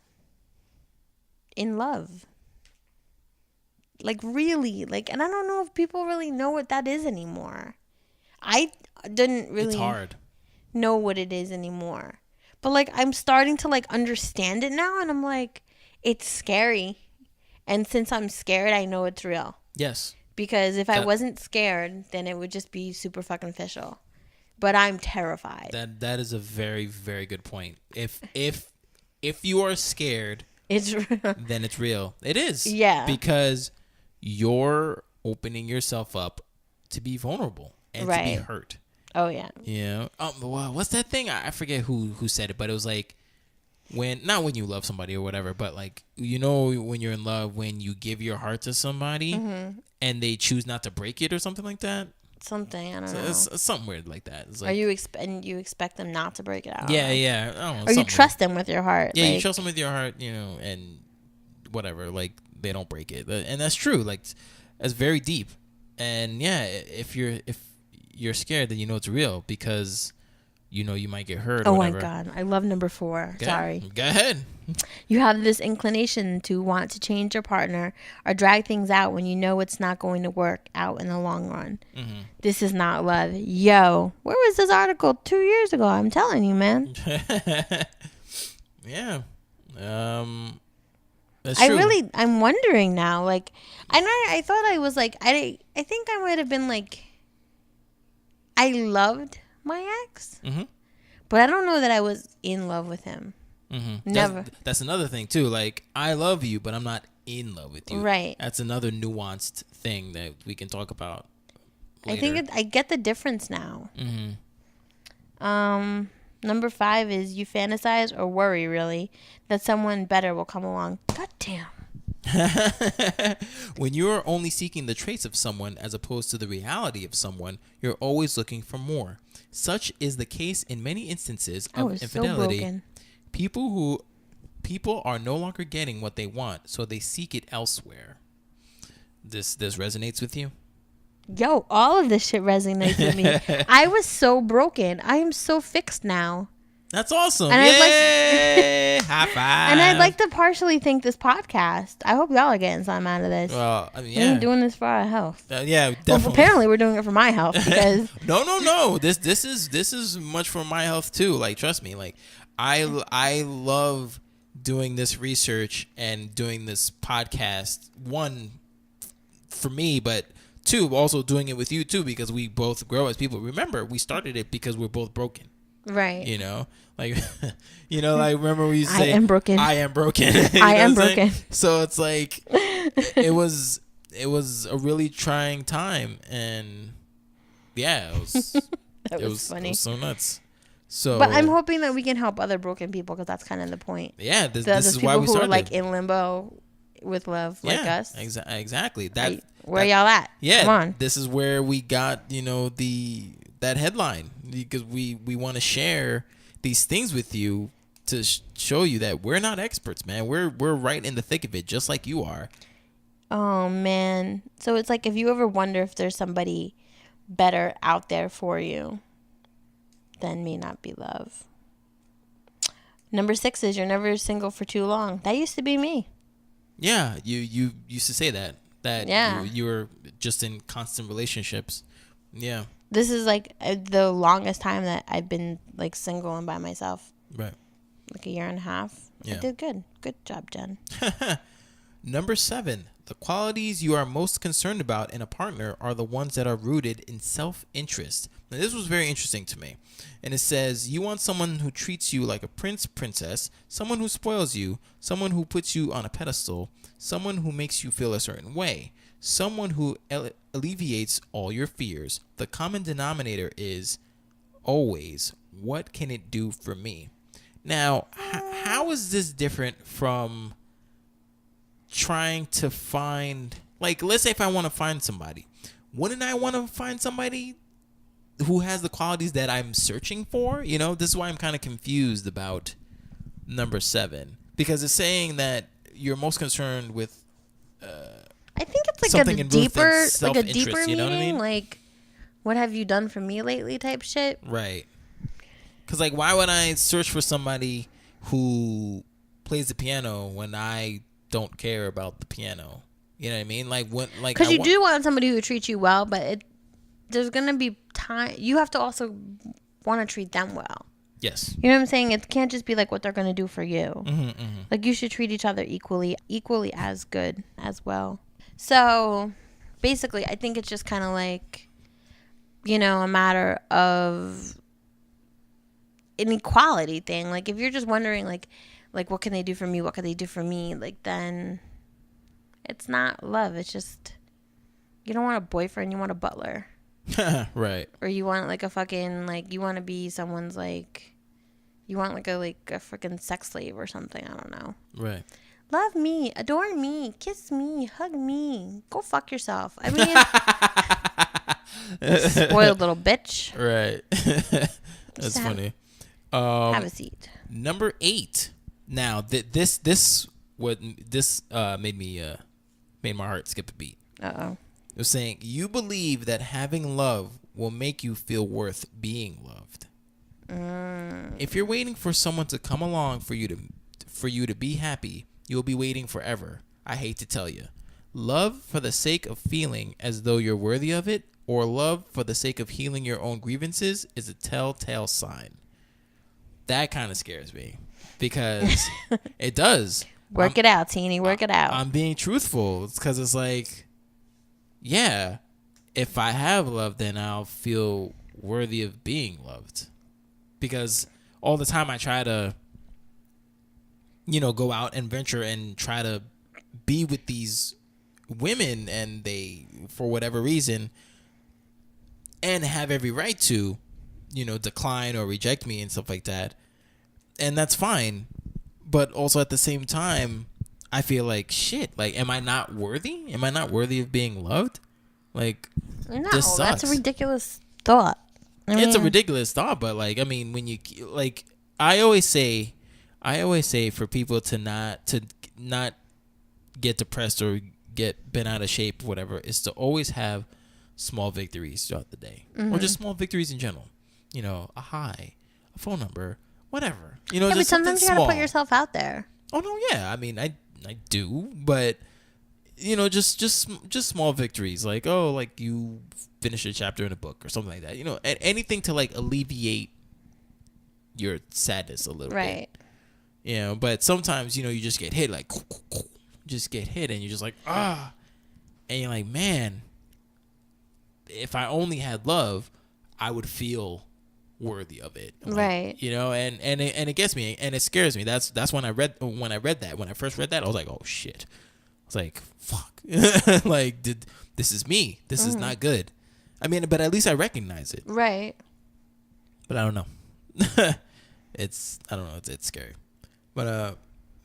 A: in love. Like, really. Like, and I don't know if people really know what that is anymore. I didn't really know what it is anymore. But, like, I'm starting to, like, understand it now. And I'm like, it's scary. And since I'm scared, I know it's real.
B: Yes.
A: Because if I wasn't scared, then it would just be super fucking official. But I'm terrified.
B: That is a very, very good point. If you are scared,
A: it's real.
B: Then it's real. It is.
A: Yeah.
B: Because you're opening yourself up to be vulnerable and to be hurt.
A: Oh yeah.
B: Yeah. Well, what's that thing? I forget who said it, but it was like not when you love somebody or whatever, but like, when you're in love, when you give your heart to somebody and they choose not to break it or something like that.
A: Something, I don't know.
B: It's something weird like that. It's like,
A: you expect them not to break it out?
B: Yeah. I don't know,
A: or you trust them with your heart.
B: Yeah, you trust them with your heart, and whatever, like they don't break it, and that's true. Like that's very deep, and yeah, if you're scared, then it's real because you might get hurt.
A: Oh
B: or
A: my
B: whatever.
A: God, I love number 4. Sorry.
B: Go ahead.
A: You have this inclination to want to change your partner or drag things out when you know it's not going to work out in the long run. Mm-hmm. This is not love. Yo, where was this article 2 years ago? I'm telling you, man.
B: Yeah. That's true.
A: I'm wondering now. Like, I thought I was like, I think I might have been like, I loved my ex, but I don't know that I was in love with him. Mm-hmm. Never.
B: That's another thing too. Like, I love you, but I'm not in love with you.
A: Right.
B: That's another nuanced thing that we can talk about later.
A: I think I get the difference now. Number 5 is you fantasize or worry really that someone better will come along. God damn.
B: When you're only seeking the traits of someone as opposed to the reality of someone, you're always looking for more. Such is the case in many instances of infidelity.
A: So broken.
B: People are no longer getting what they want, so they seek it elsewhere. This resonates with you?
A: Yo, all of this shit resonates with me. I was so broken. I am so fixed now.
B: That's awesome.
A: And
B: Yay! High five.
A: And I'd like to partially thank this podcast. I hope y'all are getting something out of this.
B: Well, I mean, yeah.
A: We're doing this for our health.
B: Yeah, definitely.
A: Well, apparently we're doing it for my health because
B: No. This is much for my health too. Like, trust me. Like, I love doing this research and doing this podcast. 1, for me, but 2, also doing it with you too, because we both grow as people. Remember, we started it because we're both broken.
A: Right.
B: Like, like remember we used to say,
A: I am broken.
B: I am broken.
A: I am broken.
B: So it's like, it was a really trying time, and yeah, it was funny. It was so nuts. So,
A: but I'm hoping that we can help other broken people because that's kind of the point.
B: Yeah, this is why we started.
A: People who are like in limbo with love, like us.
B: Exactly.
A: Where y'all at?
B: Yeah,
A: come on.
B: This is where we got the that headline because we want to share these things with you to show you that we're not experts, man. We're right in the thick of it, just like you are.
A: Oh, man. So it's like if you ever wonder if there's somebody better out there for you, then may not be love. Number 6 is you're never single for too long. That used to be me.
B: Yeah, you used to say that
A: Yeah.
B: you were just in constant relationships. Yeah.
A: This is like the longest time that I've been like single and by myself.
B: Right.
A: Like a year and a half.
B: Yeah.
A: I did good. Good job, Jen.
B: Number 7, the qualities you are most concerned about in a partner are the ones that are rooted in self-interest. Now, this was very interesting to me. And it says, you want someone who treats you like a prince, princess, someone who spoils you, someone who puts you on a pedestal, someone who makes you feel a certain way, someone who alleviates all your fears. The common denominator is always, what can it do for me? Now, how is this different from trying to find, like, let's say if I want to find somebody, wouldn't I want to find somebody who has the qualities that I'm searching for? You know, this is why I'm kind of confused about number 7, because it's saying that you're most concerned with
A: I think it's like
B: something
A: a
B: in rooted
A: deeper,
B: self-interest, you know what I
A: meaning.
B: mean?
A: Like, what have you done for me lately type shit.
B: Right. Because, like, why would I search for somebody who plays the piano when I don't care about the piano? You know what I mean? Like, when, like,
A: Because you do want somebody who treats you well, but there's going to be time. You have to also want to treat them well.
B: Yes.
A: You know what I'm saying? It can't just be like what they're going to do for you.
B: Mm-hmm.
A: Like, you should treat each other equally as good as well. So, basically, I think it's just kind of like, you know, a matter of an equality thing. Like, if you're just wondering, like what can they do for me? What can they do for me? Like, then it's not love. It's just, you don't want a boyfriend. You want a butler.
B: Right.
A: Or you want, like, a fucking, like, you want to be someone's, like, you want, like a freaking sex slave or something. I don't know.
B: Right.
A: Love me, adore me, kiss me, hug me. Go fuck yourself. I mean, spoiled little bitch.
B: Right. That's funny.
A: Have a seat.
B: Number 8. Now, this made my heart skip a beat.
A: Uh-oh.
B: It was saying, you believe that having love will make you feel worth being loved. If you're waiting for someone to come along for you to be happy, you'll be waiting forever. I hate to tell you. Love for the sake of feeling as though you're worthy of it, or love for the sake of healing your own grievances, is a telltale sign. That kind of scares me, because it does.
A: Work it out, teeny. Work it out.
B: I'm being truthful. It's because it's like, yeah, if I have love, then I'll feel worthy of being loved. Because all the time I try to, you know, go out and venture and try to be with these women, and they, for whatever reason, and have every right to, you know, decline or reject me and stuff like that. And that's fine. But also at the same time, I feel like, shit, like, am I not worthy? Am I not worthy of being loved? Like,
A: No,
B: this sucks.
A: that's a ridiculous thought.
B: It's a ridiculous thought, but, like, I mean, when you, like, I always say for people to not get depressed or get bent out of shape, whatever, is to always have small victories throughout the day, or just small victories in general. You know, a hi, a phone number, whatever. You know,
A: Yeah, but
B: just
A: sometimes you
B: something
A: gotta
B: small.
A: put yourself out there.
B: Oh no, yeah. I mean, I do, but you know, just small victories, like, oh, like you finish a chapter in a book or something like that. You know, anything to, like, alleviate your sadness a little bit.
A: Right.
B: You know, but sometimes, you know, you just get hit, like, just get hit, and you're just like, ah, and you're like, man, if I only had love, I would feel worthy of it. Like,
A: right.
B: You know, and it gets me, and it scares me. That's when I first read that, I was like, oh shit. I was like, fuck. Like, this is me. This is not good. I mean, but at least I recognize it.
A: Right.
B: But I don't know. It's scary. But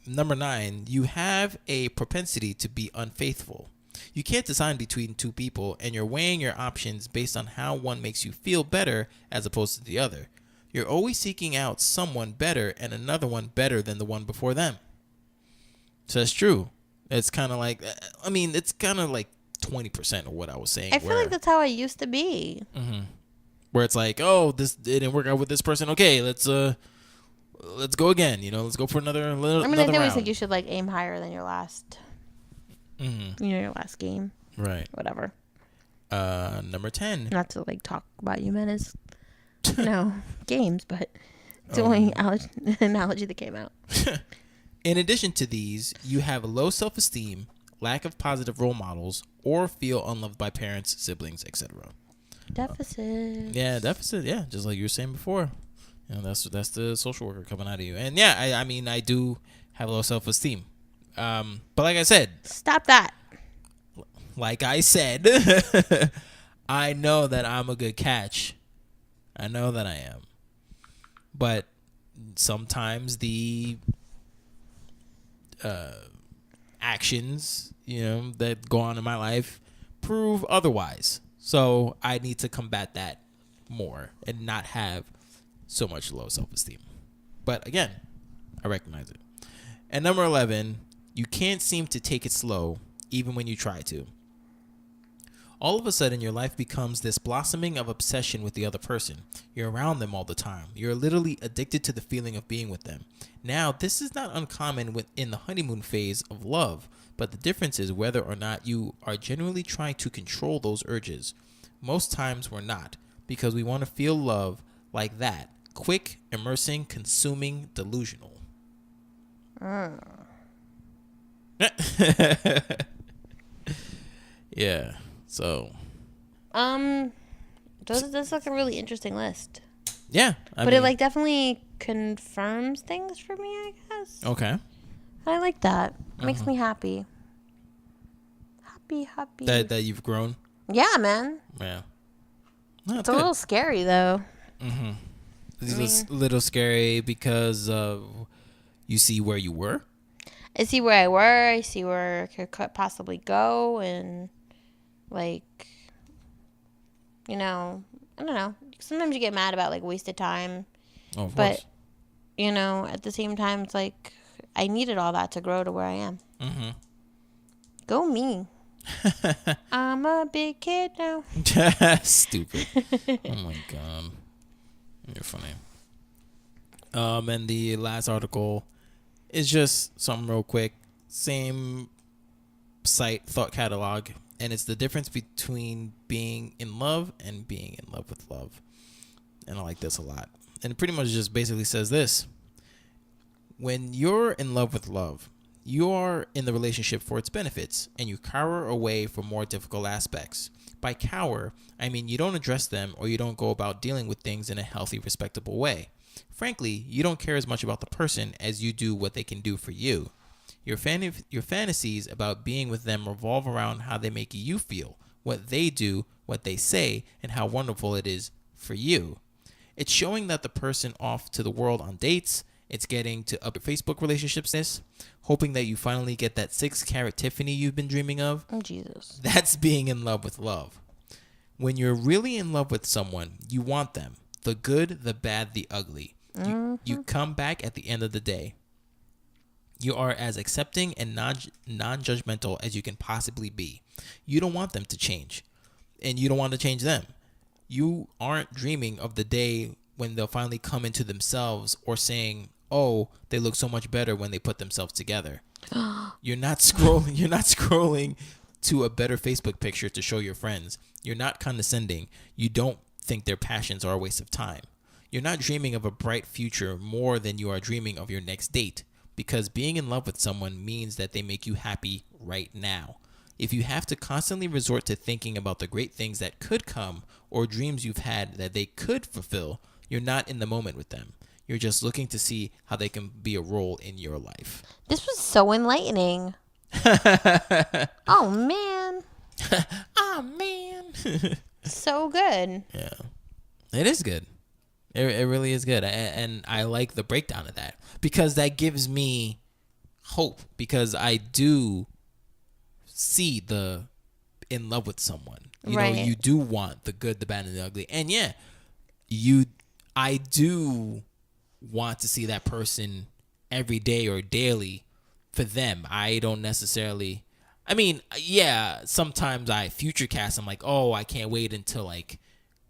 B: number 9, you have a propensity to be unfaithful. You can't decide between two people, and you're weighing your options based on how one makes you feel better as opposed to the other. You're always seeking out someone better and another one better than the one before them. So that's true. It's kind of like, I mean, it's kind of like 20% of what I was saying.
A: I feel like that's how I used to be.
B: Where it's like, oh, this didn't work out with this person. Okay, let's go again. You know, let's go for another.
A: I mean, I always think you should like aim higher than your last. Your last game.
B: Right.
A: Whatever.
B: Number 10.
A: Not to like talk about you men as, games, but it's the only analogy that came out.
B: In addition to these, you have low self-esteem, lack of positive role models, or feel unloved by parents, siblings, etc.
A: Deficit.
B: Yeah, deficit. Yeah, just like you were saying before. That's the social worker coming out of you. And yeah, I mean, I do have low self-esteem. But like I said,
A: stop that.
B: Like I said, I know that I'm a good catch. I know that I am. But sometimes the actions, that go on in my life prove otherwise. So I need to combat that more and not have so much low self-esteem. But again, I recognize it. And number 11, you can't seem to take it slow even when you try to. All of a sudden, your life becomes this blossoming of obsession with the other person. You're around them all the time. You're literally addicted to the feeling of being with them. Now, this is not uncommon within the honeymoon phase of love, but the difference is whether or not you are genuinely trying to control those urges. Most times we're not, because we want to feel love like that. Quick, immersing, consuming, delusional. Yeah. So.
A: That's like a really interesting list.
B: Yeah.
A: But it like definitely confirms things for me, I guess.
B: Okay.
A: I like that. It makes me happy. Happy.
B: That you've grown?
A: Yeah, man.
B: Yeah.
A: No, it's a little scary, though.
B: Mm-hmm. It's a little scary because you see where you were?
A: I see where I were. I see where I could possibly go. And, like, I don't know. Sometimes you get mad about, like, wasted time.
B: Oh, of
A: course.
B: But,
A: at the same time, it's like I needed all that to grow to where I am.
B: Mm-hmm.
A: Go me. I'm a big kid now.
B: Stupid. Oh, my God. You're funny. And the last article is just something real quick. Same site, Thought Catalog. And it's the difference between being in love and being in love with love. And I like this a lot. And it pretty much just basically says this. When you're in love with love, you are in the relationship for its benefits, and you cower away from more difficult aspects. By cower, I mean you don't address them or you don't go about dealing with things in a healthy, respectable way. Frankly, you don't care as much about the person as you do what they can do for you. Your fantasies about being with them revolve around how they make you feel, what they do, what they say, and how wonderful it is for you. It's showing that the person off to the world on dates. It's getting to up your Facebook relationships, hoping that you finally get that 6-carat Tiffany you've been dreaming of.
A: Oh, Jesus.
B: That's being in love with love. When you're really in love with someone, you want them. The good, the bad, the ugly. You come back at the end of the day. You are as accepting and non-judgmental as you can possibly be. You don't want them to change, and you don't want to change them. You aren't dreaming of the day when they'll finally come into themselves or saying, oh, they look so much better when they put themselves together. You're not scrolling to a better Facebook picture to show your friends. You're not condescending. You don't think their passions are a waste of time. You're not dreaming of a bright future more than you are dreaming of your next date, because being in love with someone means that they make you happy right now. If you have to constantly resort to thinking about the great things that could come or dreams you've had that they could fulfill, you're not in the moment with them. You're just looking to see how they can be a role in your life.
A: This was so enlightening. Oh, man.
B: Oh, man.
A: So good.
B: Yeah. It is good. It really is good. And I like the breakdown of that because that gives me hope, because I do see the in love with someone. You
A: Right.
B: know, you do want the good, the bad, and the ugly. And yeah, I do want to see that person every day or daily for them. I don't necessarily. I mean, yeah, sometimes I future cast. I'm like, oh, I can't wait until like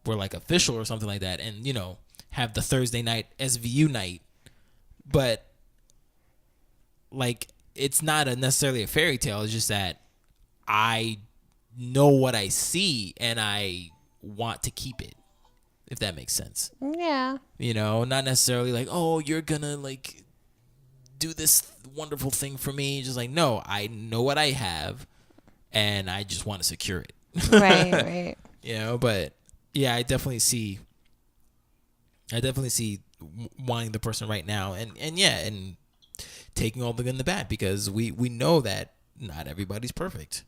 B: we're like official or something like that, and have the Thursday night SVU night. But like, it's not necessarily a fairy tale. It's just that I know what I see and I want to keep it, if that makes sense.
A: Yeah.
B: Not necessarily like, oh, you're gonna like do this wonderful thing for me. Just like, no, I know what I have and I just want to secure it.
A: Right.
B: But yeah, I definitely see wanting the person right now, and taking all the good and the bad, because we know that not everybody's perfect,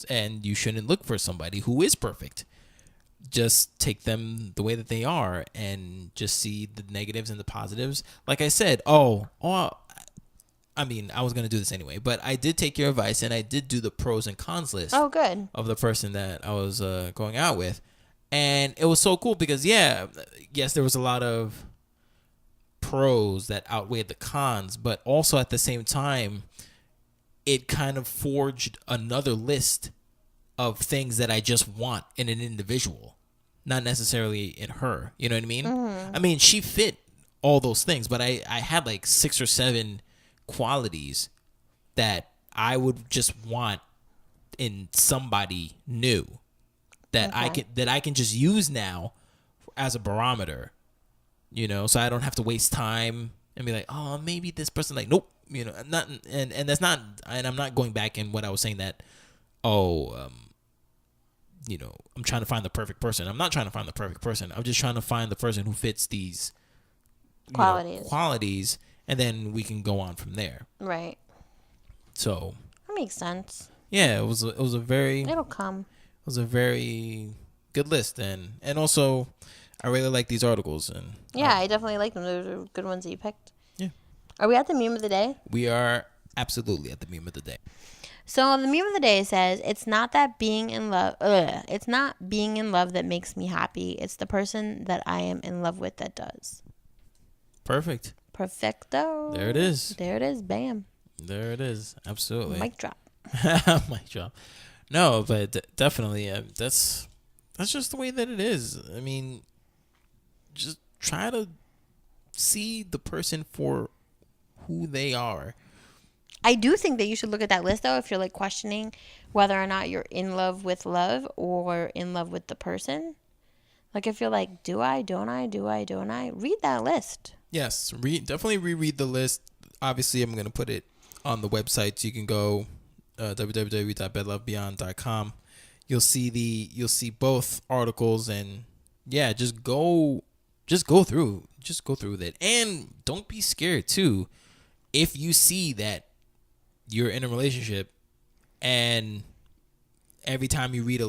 B: and you shouldn't look for somebody who is perfect. Just take them the way that they are and just see the negatives and the positives. Like I said, I mean, I was going to do this anyway, but I did take your advice and I did do the pros and cons list.
A: Oh, good.
B: Of the person that I was going out with. And it was so cool because, yes, there was a lot of pros that outweighed the cons, but also at the same time, it kind of forged another list of things that I just want in an individual, not necessarily in her. You know what I mean? I mean, she fit all those things, but I had like 6 or 7 qualities that I would just want in somebody new that I can just use now as a barometer, so I don't have to waste time and be like, oh, maybe this person, like, nope, not, and that's not, and I'm not going back in what I was saying that, I'm trying to find the perfect person. I'm not trying to find the perfect person. I'm just trying to find the person who fits these qualities, and then we can go on from there.
A: Right.
B: So
A: that makes sense.
B: Yeah, it was a very.
A: It'll come.
B: It was a very good list, and also I really like these articles, and
A: yeah, I definitely like them. Those are good ones that you picked.
B: Yeah.
A: Are we at the meme of the day?
B: We are absolutely at the meme of the day.
A: So the meme of the day says, "It's not that being in love. It's not being in love that makes me happy. It's the person that I am in love with that does."
B: Perfect.
A: Perfecto.
B: There it is.
A: There it is. Bam.
B: There it is. Absolutely.
A: Mic drop.
B: Mic drop. No, but definitely, that's just the way that it is. I mean, just try to see the person for who they are.
A: I do think that you should look at that list, though, if you're like questioning whether or not you're in love with love or in love with the person. Like, if you're like, do I, don't I, do I, don't I? Read that list.
B: Yes, definitely reread the list. Obviously, I'm going to put it on the website, so you can go www.bedlovebeyond.com. You'll see both articles, and yeah, just go through it, and don't be scared too. If you see that you're in a relationship, and every time you read a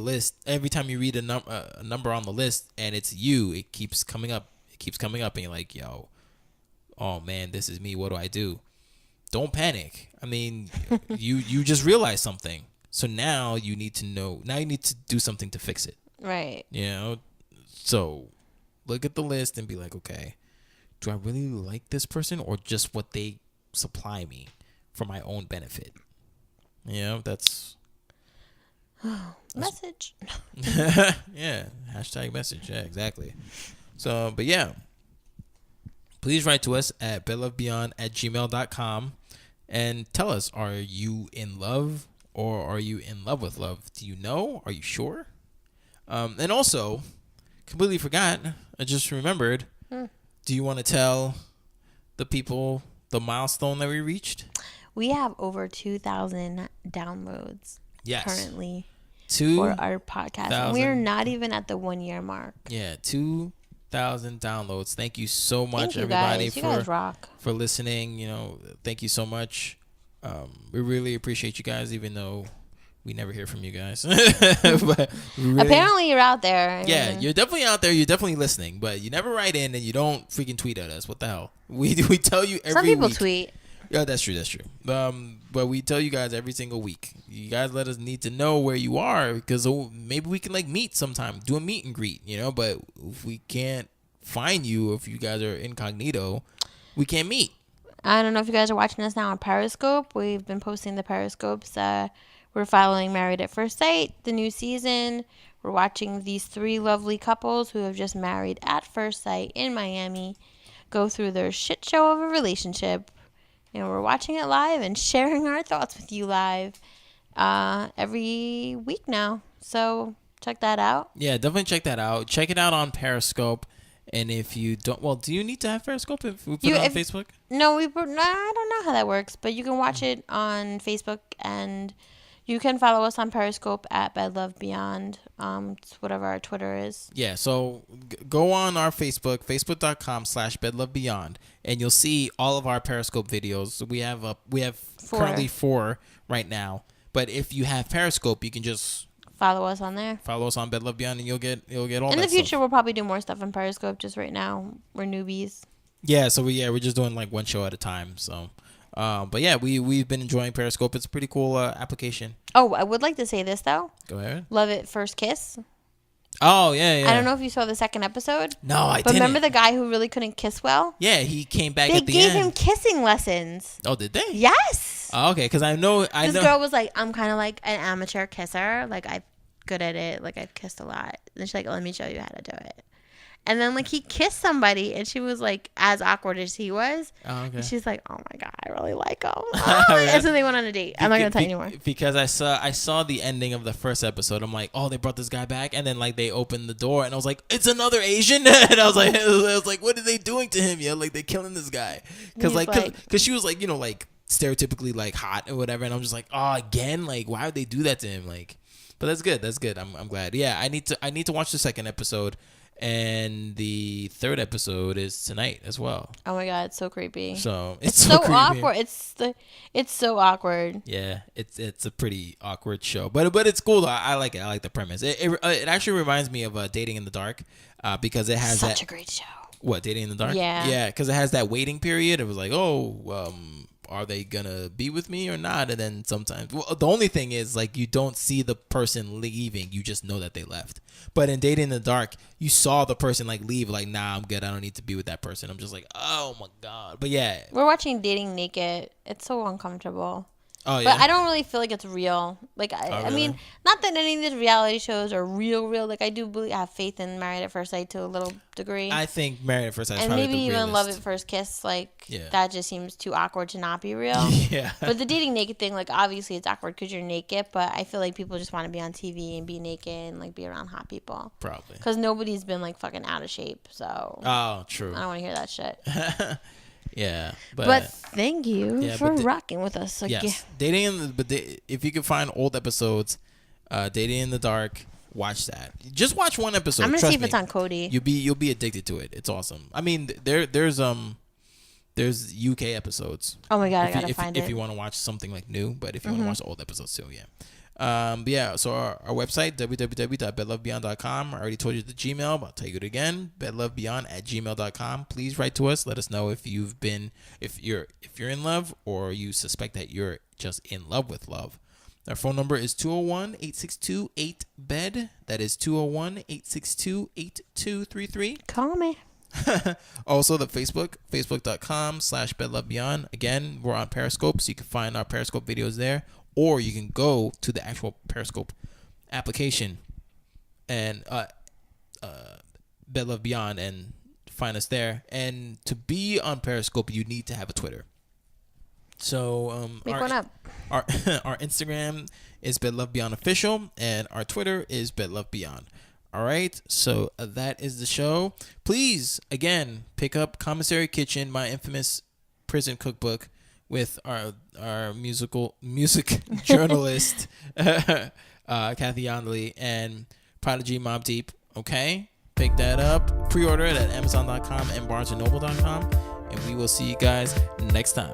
B: number on the list, and it's you, it keeps coming up, and you're like, yo, oh man, this is me. What do I do? Don't panic. I mean, you just realized something. So now you need to know. Now you need to do something to fix it.
A: Right.
B: So look at the list and be like, okay, do I really like this person, or just what they supply me for my own benefit? That's
A: message.
B: Yeah. #message. Yeah, exactly. So, but yeah. Please write to us at bedlovebeyond@gmail.com and tell us, are you in love, or are you in love with love? Do you know? Are you sure? And also, completely forgot, I just remembered, do you want to tell the people the milestone that we reached?
A: We have over 2,000 downloads currently for our podcast. And we are not even at the 1 year mark.
B: Yeah, 2,000 downloads. Thank you so much,
A: everybody,
B: guys.
A: You guys rock.
B: For listening. Thank you so much. We really appreciate you guys, even though we never hear from you guys. But
A: apparently you're out there.
B: Yeah, you're definitely out there. You're definitely listening, but you never write in and you don't freaking tweet at us. What the hell? We tell you every week.
A: Some people tweet.
B: Yeah, that's true. That's true. But we tell you guys every single week. You guys need to know where you are because maybe we can like meet sometime, do a meet and greet, you know. But if we can't find you, if you guys are incognito, we can't meet.
A: I don't know if you guys are watching us now on Periscope. We've been posting the Periscopes. We're following Married at First Sight, the new season. We're watching these 3 lovely couples who have just married at first sight in Miami go through their shit show of a relationship. And we're watching it live and sharing our thoughts with you live every week now. So check that out.
B: Yeah, definitely check that out. Check it out on Periscope. And if you don't, well, do you need to have Periscope if we put it on Facebook?
A: No, I don't know how that works, but you can watch it on Facebook, and you can follow us on Periscope at Bed Love Beyond. It's whatever our Twitter is.
B: Yeah, so go on our Facebook, facebook.com/bedlovebeyond, and you'll see all of our Periscope videos. We have 4. Currently 4 right now. But if you have Periscope, you can just
A: follow us on there.
B: Follow us on Bed Love Beyond, and you'll get all that stuff.
A: In the future, we'll probably do more stuff on Periscope. Just right now, we're newbies.
B: Yeah, so we're just doing like one show at a time. So, but yeah, we've been enjoying Periscope. It's a pretty cool application.
A: Oh, I would like to say this though.
B: Go ahead.
A: Love it first kiss.
B: Oh yeah.
A: I don't know if you saw the second episode.
B: No, I didn't.
A: But remember the guy who really couldn't kiss well?
B: Yeah, he came back
A: at the end. They gave him kissing lessons.
B: Oh, did they?
A: Yes.
B: Oh, okay, because I know.
A: This girl was like, I'm kind of like an amateur kisser. Like I'm good at it. Like I've kissed a lot. And she's like, let me show you how to do it. And then like he kissed somebody, and she was like as awkward as he was. Oh, okay. And she's like, oh my god, I really like him. And so they went on a date. I'm not gonna tell you anymore
B: because I saw the ending of the first episode. I'm like, oh, they brought this guy back, and then like they opened the door, and I was like, it's another Asian, and I was like, what are they doing to him? Yeah, like they're killing this guy because she was like, you know, like stereotypically like hot or whatever, and I'm just like, oh, again, like why would they do that to him? Like, but that's good. I'm glad. Yeah, I need to watch the second episode. And the third episode is tonight as well.
A: Oh my god, it's so creepy.
B: So
A: it's so awkward. It's so awkward.
B: Yeah, it's a pretty awkward show, but it's cool. I like it. I like the premise. It actually reminds me of Dating in the Dark, because it has
A: such a great show.
B: What, Dating in the Dark?
A: Yeah,
B: because it has that waiting period. It was like, are they gonna be with me or not? And then sometimes, well, the only thing is like you don't see the person leaving, you just know that they left. But in Dating in the Dark, you saw the person like leave, like, nah, I'm good, I don't need to be with that person. I'm just like, oh my god. But yeah,
A: we're watching Dating Naked. It's so uncomfortable.
B: Oh yeah,
A: but I don't really feel like it's real. Like I mean, not that any of these reality shows are real. Like I do believe, I have faith in Married at First Sight to a little degree.
B: I think Married at First Sight is
A: and
B: probably
A: maybe
B: the
A: even
B: realest.
A: Love at First Kiss. Like that just seems too awkward to not be real.
B: Yeah.
A: But the Dating Naked thing, like obviously it's awkward because you're naked. But I feel like people just want to be on TV and be naked and like be around hot people.
B: Probably.
A: Because nobody's been like fucking out of shape. So.
B: Oh, true.
A: I don't want to hear that shit.
B: Yeah,
A: but thank you for rocking with us. Like,
B: yes, if you can find old episodes, Dating in the Dark, watch that. Just watch one episode.
A: I'm gonna see if it's on Cody.
B: You'll be addicted to it. It's awesome. I mean, there's UK episodes.
A: Oh my god, I gotta find it
B: if you want to watch something like new. But if you want to watch the old episodes too, yeah. Yeah, so our website, www.bedlovebeyond.com. I already told you the Gmail, but I'll tell you it again, bedlovebeyond@gmail.com. Please write to us. Let us know if you're in love or you suspect that you're just in love with love. Our phone number is 201-862-8-BED. That is 201-862-8233.
A: Call me.
B: Also, the facebook.com/bedlovebeyond. Again, we're on Periscope, so you can find our Periscope videos there. Or you can go to the actual Periscope application and Bed Love Beyond and find us there. And to be on Periscope, you need to have a Twitter. So
A: make one up.
B: Our Instagram is Bed Love Beyond Official, and our Twitter is Bed Love Beyond. All right, so that is the show. Please, again, pick up Commissary Kitchen, my infamous prison cookbook, with our music journalist Kathy Yondley and Prodigy Mobb Deep. Okay, pick that up. Pre-order it at Amazon.com and BarnesandNoble.com, and we will see you guys next time.